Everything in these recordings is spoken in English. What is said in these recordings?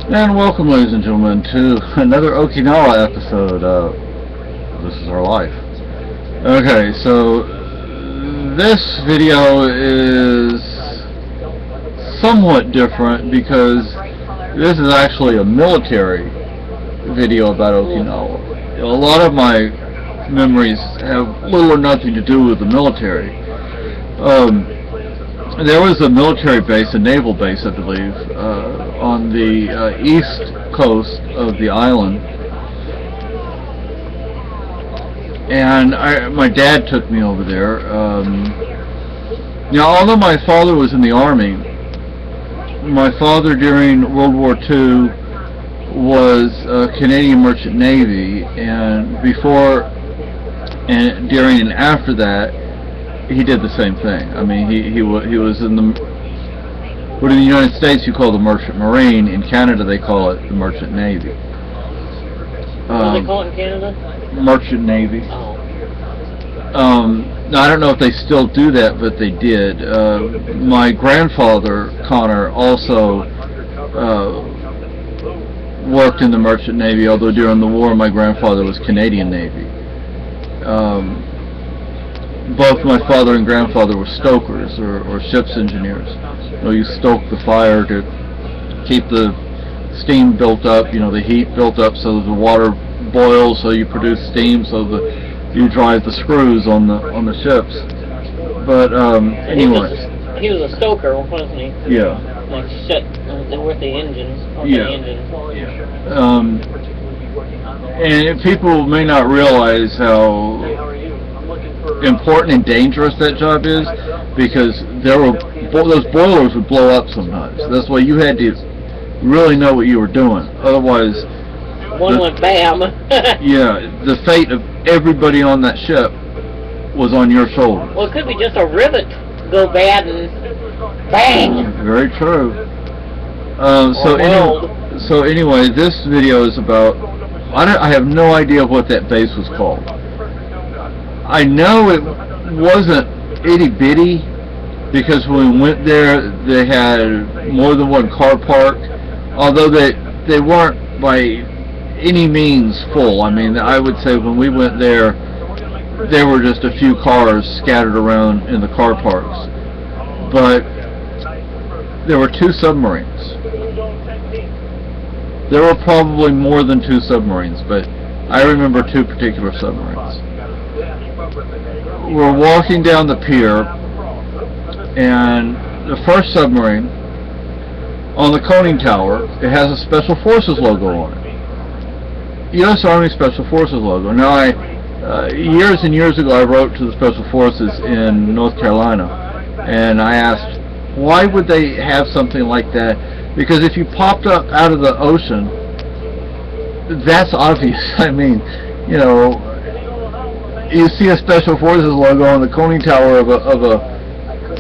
And welcome, ladies and gentlemen, to another Okinawa episode of This Is Our Life. Okay, so this video is somewhat different because this is actually a military video about Okinawa. A lot of my memories have little or nothing to do with the military. There was a military base, a naval base, I believe, on the east coast of the island, and my dad took me over there. Now, although my father was in the Army, my father during World War II was Canadian Merchant Navy, and before, and during and after that, he did the same thing. I mean, he was in the, what in the United States you call the Merchant Marine. In Canada they call it the Merchant Navy. What do they call it in Canada? Merchant Navy. Oh. Now, I don't know if they still do that, but they did. My grandfather, Connor, also worked in the Merchant Navy, although during the war my grandfather was Canadian Navy. Both my father and grandfather were stokers, or ship's engineers. You stoke the fire to keep the steam built up, the heat built up so the water boils, so you produce steam, so you drive the screws on the ships. But anyway. He was a stoker, wasn't he? Yeah. Like with the engines. Yeah. The engines. And people may not realize how important and dangerous that job is, because those boilers would blow up sometimes. That's why you had to really know what you were doing. Otherwise, one went bam. Yeah, the fate of everybody on that ship was on your shoulders. Well, it could be just a rivet go bad and bang. Very true. So anyway, this video is about. I have no idea what that base was called. I know it wasn't itty bitty, because when we went there they had more than one car park, although they weren't by any means full. I mean, I would say when we went there were just a few cars scattered around in the car parks, but there were 2 submarines. There were probably more than 2 submarines, but I remember 2 particular submarines. We're walking down the pier, and the first submarine, on the conning tower, it has a Special Forces logo on it. U.S. Army Special Forces logo. Now, years and years ago, I wrote to the Special Forces in North Carolina, and I asked, why would they have something like that? Because if you popped up out of the ocean, that's obvious. I mean, you see a Special Forces logo on the conning tower of a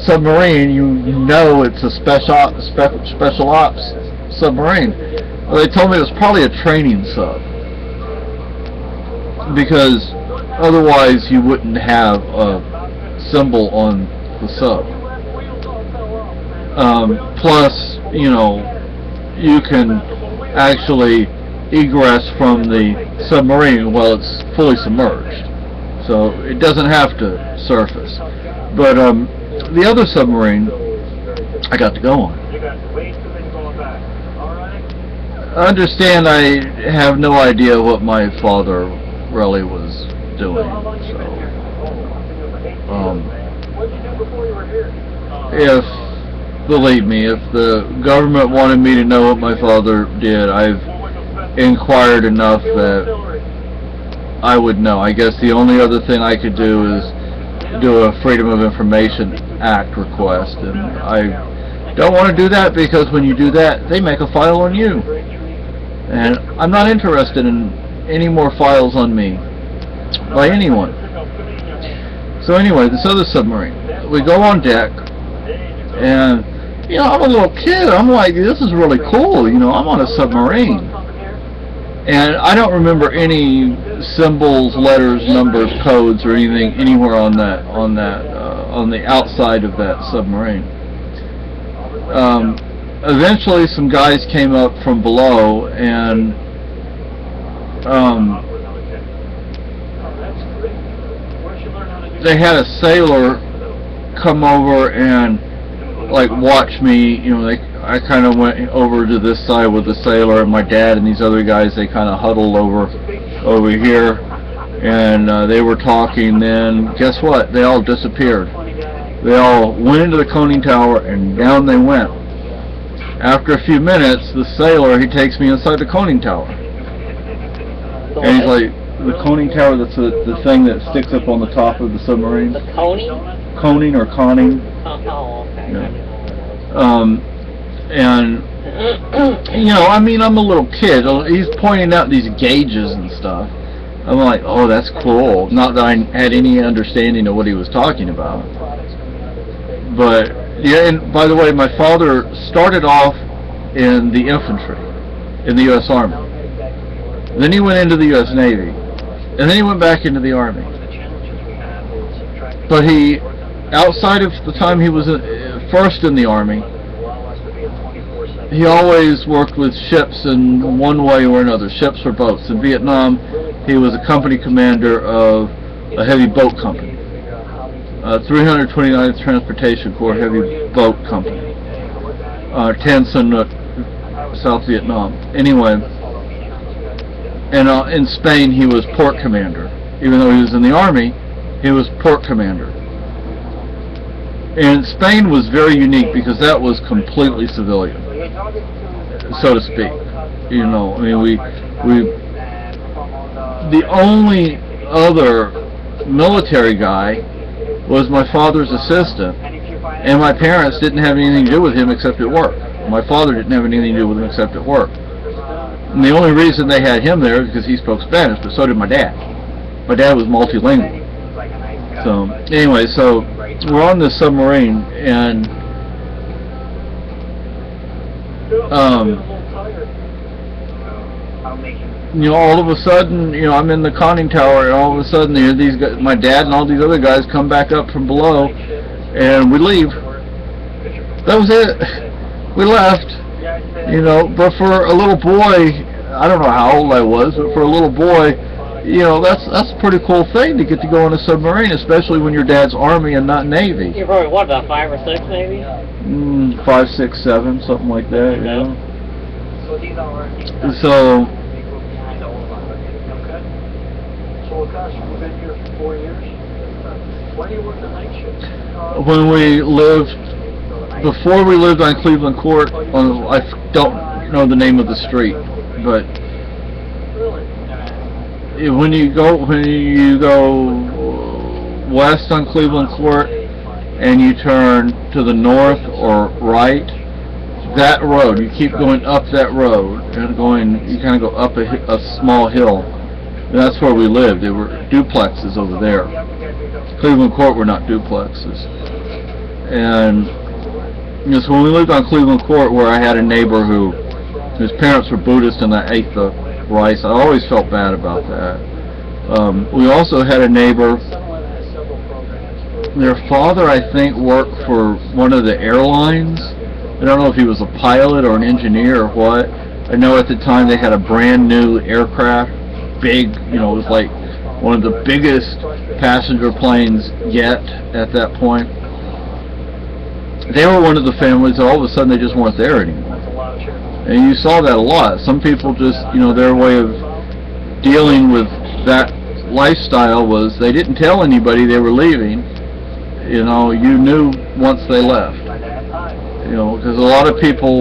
submarine, you know it's a special ops submarine. Well, they told me it was probably a training sub, because otherwise you wouldn't have a symbol on the sub. Plus, you can actually egress from the submarine while it's fully submerged. So it doesn't have to surface. But the other submarine I got to go on. Understand, I have no idea what my father really was doing. Believe me, if the government wanted me to know what my father did, I've inquired enough that I would know. I guess the only other thing I could do is do a Freedom of Information Act request, and I don't want to do that, because when you do that, they make a file on you, and I'm not interested in any more files on me by anyone. So anyway, this other submarine, we go on deck, and I'm a little kid. I'm like, this is really cool. I'm on a submarine. And I don't remember any symbols, letters, numbers, codes, or anything anywhere on the outside of that submarine. eventually some guys came up from below, and they had a sailor come over and like watch me. You know, I kind of went over to this side with the sailor, and my dad and these other guys, they kind of huddled over here, and they were talking. Then guess what? They all disappeared. They all went into the conning tower, and down they went. After a few minutes, the sailor, he takes me inside the conning tower, and he's like, the conning tower, that's the thing that sticks up on the top of the submarine. The conning? Coning or conning. Oh, okay. Yeah. And, you know, I mean, I'm a little kid. He's pointing out these gauges and stuff. I'm like, oh, that's cool. Not that I had any understanding of what he was talking about. But, yeah, and by the way, my father started off in the infantry, in the U.S. Army. Then he went into the U.S. Navy. And then he went back into the Army. But he, outside of the time he was first in the Army, he always worked with ships in one way or another, ships or boats. In Vietnam, he was a company commander of a heavy boat company, 329th Transportation Corps Heavy Boat Company, Tan Son Nhut, South Vietnam. Anyway, and in Spain he was port commander. Even though he was in the Army, he was port commander. And Spain was very unique because that was completely civilian, so to speak. You know, I mean, the only other military guy was my father's assistant, and my parents didn't have anything to do with him except at work. My father didn't have anything to do with him except at work. And the only reason they had him there is because he spoke Spanish, but so did my dad. My dad was multilingual. So, anyway, so we're on this submarine, and you know, all of a sudden, you know, I'm in the conning tower, and all of a sudden, these guys, my dad and all these other guys come back up from below, and we leave. That was it. We left. You know, but for a little boy, I don't know how old I was, but for a little boy, you know, that's a pretty cool thing to get to go on a submarine, especially when your dad's Army and not Navy. You're probably, what, about 5 or 6 maybe? 5, 6, 7, something like that, you know. So, when we lived, before we lived on Cleveland Court, I don't know the name of the street, but when you go west on Cleveland Court and you turn to the north or right, that road, you keep going up that road and you kind of go up a small hill. And that's where we lived. There were duplexes over there. Cleveland Court were not duplexes. And you know, so when we lived on Cleveland Court, where I had a neighbor whose parents were Buddhist and I ate the rice, I always felt bad about that. We also had a neighbor, their father, I think, worked for one of the airlines. I don't know if he was a pilot or an engineer or what. I know at the time they had a brand new aircraft, big, you know, it was like one of the biggest passenger planes yet at that point. They were one of the families that all of a sudden they just weren't there anymore. And you saw that a lot. Some people just, you know, their way of dealing with that lifestyle was they didn't tell anybody they were leaving. You know, you knew once they left. You know, because a lot of people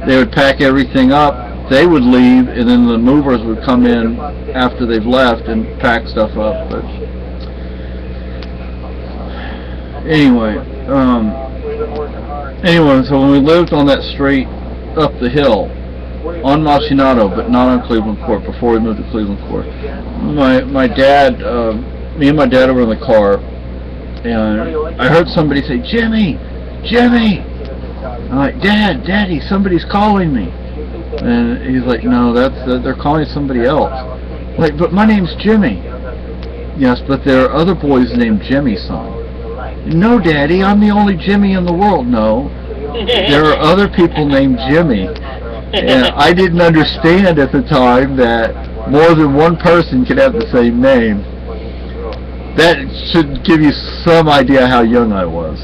they would pack everything up, they would leave, and then the movers would come in after they've left and pack stuff up. But anyway, so when we lived on that street up the hill, on Machinado, but not on Cleveland Court, before we moved to Cleveland Court, my dad, me and my dad were in the car, and I heard somebody say, Jimmy! Jimmy! I'm like, Daddy, somebody's calling me. And he's like, no, they're calling somebody else. I'm like, but my name's Jimmy. Yes, but there are other boys named Jimmy, son. No, Daddy, I'm the only Jimmy in the world. No, there are other people named Jimmy. And I didn't understand at the time that more than one person could have the same name. That should give you some idea how young I was.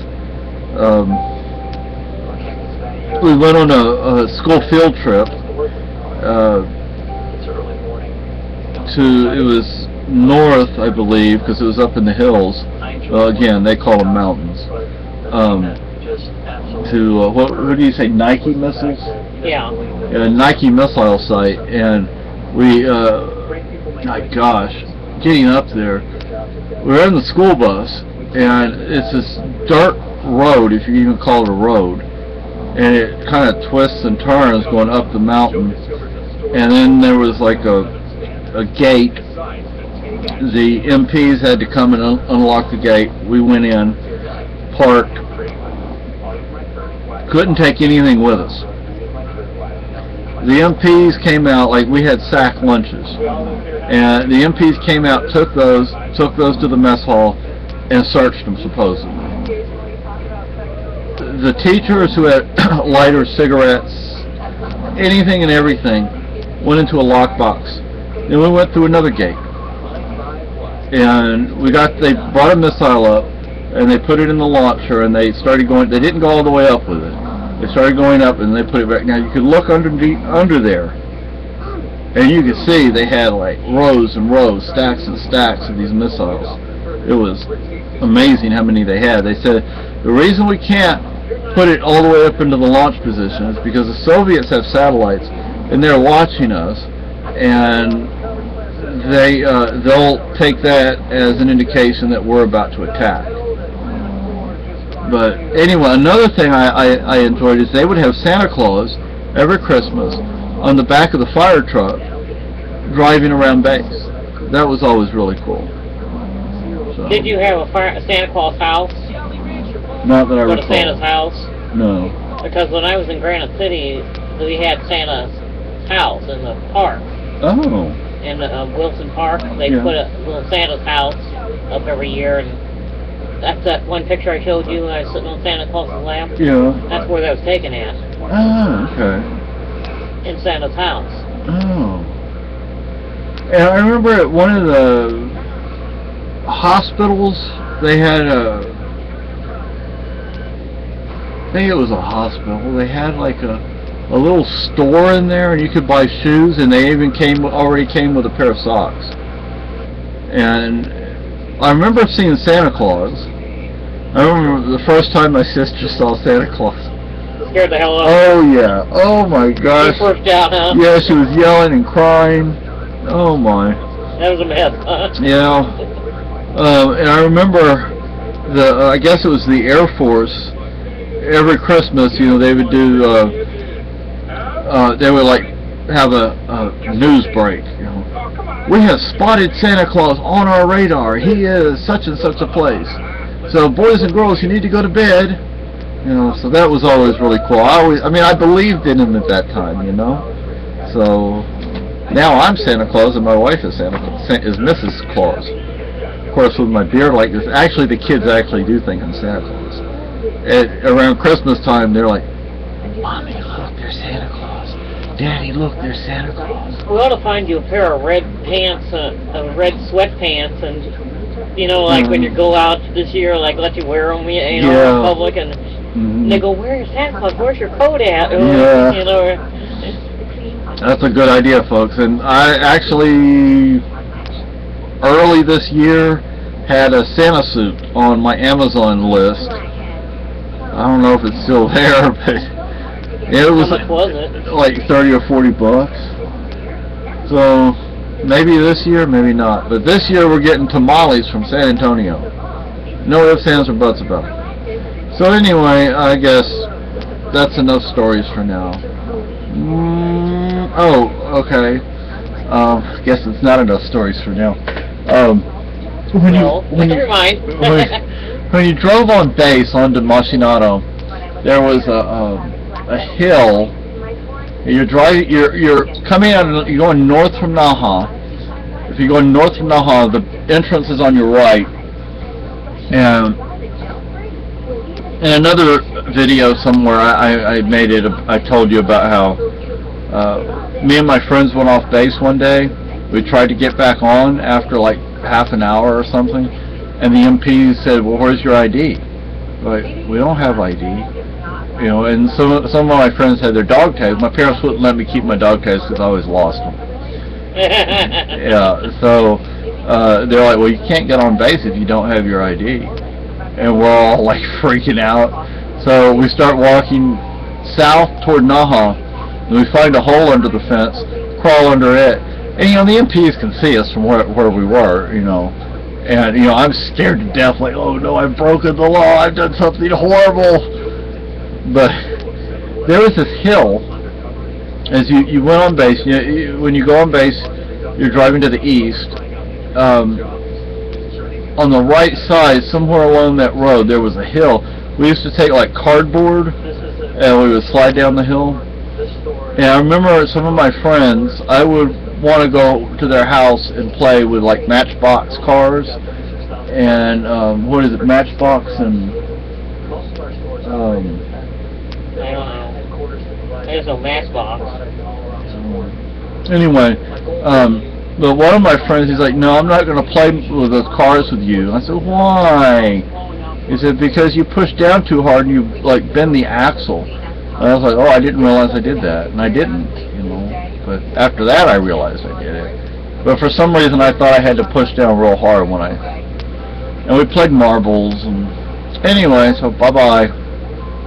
We went on a school field trip it was north, I believe, because it was up in the hills. Well, again, they call them mountains. To what do you say, Nike missiles? Yeah. A Nike missile site, and we, my gosh, getting up there, we were in the school bus, and it's this dirt road, if you can even call it a road, and it kind of twists and turns going up the mountain, and then there was like a gate. The MPs had to come and unlock the gate. We went in, parked, couldn't take anything with us. The MPs came out, like we had sack lunches, and the MPs came out, took those to the mess hall, and searched them supposedly. The teachers who had lighters, cigarettes, anything and everything, went into a lockbox. Then we went through another gate, and they brought a missile up, and they put it in the launcher, and they started going. They didn't go all the way up with it. They started going up, and they put it back. Now you could look under there, and you could see they had like rows and rows, stacks and stacks of these missiles. It was amazing how many they had. They said the reason we can't put it all the way up into the launch position is because the Soviets have satellites, and they're watching us, and they'll take that as an indication that we're about to attack. But anyway, another thing I enjoyed is they would have Santa Claus every Christmas on the back of the fire truck driving around base. That was always really cool. So. Did you have a Santa Claus house? Not that I recall. recall. Go to Santa's house? No. Because when I was in Granite City, we had Santa's house in the park. Oh. In Wilson Park, they put a little Santa's house up every year, and that's that one picture I showed you when I was sitting on Santa Claus's lap. Yeah. That's where that was taken at. Oh, okay. In Santa's house. Oh. And I remember at one of the hospitals, they had I think it was a hospital. They had like a little store in there, and you could buy shoes, and they even already came with a pair of socks. And I remember seeing Santa Claus. I remember the first time my sister saw Santa Claus. Scared the hell out of her. Oh yeah. Oh my gosh. She freaked out, huh? Yeah, she was yelling and crying. Oh my. That was a mess, huh? Yeah. And I remember I guess it was the Air Force. Every Christmas, you know, they would do. They would like have a news break. You know, we have spotted Santa Claus on our radar. He is such and such a place. So, boys and girls, you need to go to bed. You know, so that was always really cool. I believed in him at that time. You know, so now I'm Santa Claus and my wife is Mrs. Claus. Of course, with my beard like this, actually the kids actually do think I'm Santa Claus. Around Christmas time, they're like, "Mommy, look, there's Santa Claus. Daddy, look, there's Santa Claus." We ought to find you a pair of red pants, red sweatpants, and you know, like when you go out this year, like let you wear them, you know, in public, and they go, "Where's Santa Claus? Where's your coat at?" Or, you know. That's a good idea, folks. And I actually early this year had a Santa suit on my Amazon list. I don't know if it's still there, but it was, how much was it? Like 30 or 40 bucks. So maybe this year, maybe not. But this year we're getting tamales from San Antonio. No ifs, ands, or buts about it. So anyway, I guess that's enough stories for now. Oh, okay. Guess it's not enough stories for now. Never mind. When you drove on base onto Machinado, there was a hill. You're coming out. You're going north from Naha. If you're going north from Naha, the entrance is on your right, and another video somewhere. I made it. I told you about how me and my friends went off base one day. We tried to get back on after like half an hour or something, and the MP said, "Well, where's your ID?" Like, we don't have ID. You know, and some of my friends had their dog tags. My parents wouldn't let me keep my dog tags because I always lost them. Yeah, so they're like, well, you can't get on base if you don't have your ID. And we're all like freaking out. So we start walking south toward Naha, and we find a hole under the fence, crawl under it. And, you know, the MPs can see us from where we were, you know. And, you know, I'm scared to death, like, oh no, I've broken the law, I've done something horrible. But there was this hill, as you went on base, when you go on base, you're driving to the east. On the right side, somewhere along that road, there was a hill. We used to take like cardboard, and we would slide down the hill. And I remember some of my friends, I would want to go to their house and play with like Matchbox cars, and what is it, Matchbox and I don't know. There's no Matchbox. Anyway, but one of my friends, he's like, no, I'm not going to play with those cars with you. I said, why? He said, because you push down too hard and you like bend the axle. And I was like, oh, I didn't realize I did that, and I didn't, you know. But after that, I realized I did it. But for some reason, I thought I had to push down real hard when and we played marbles and anyway. So bye bye.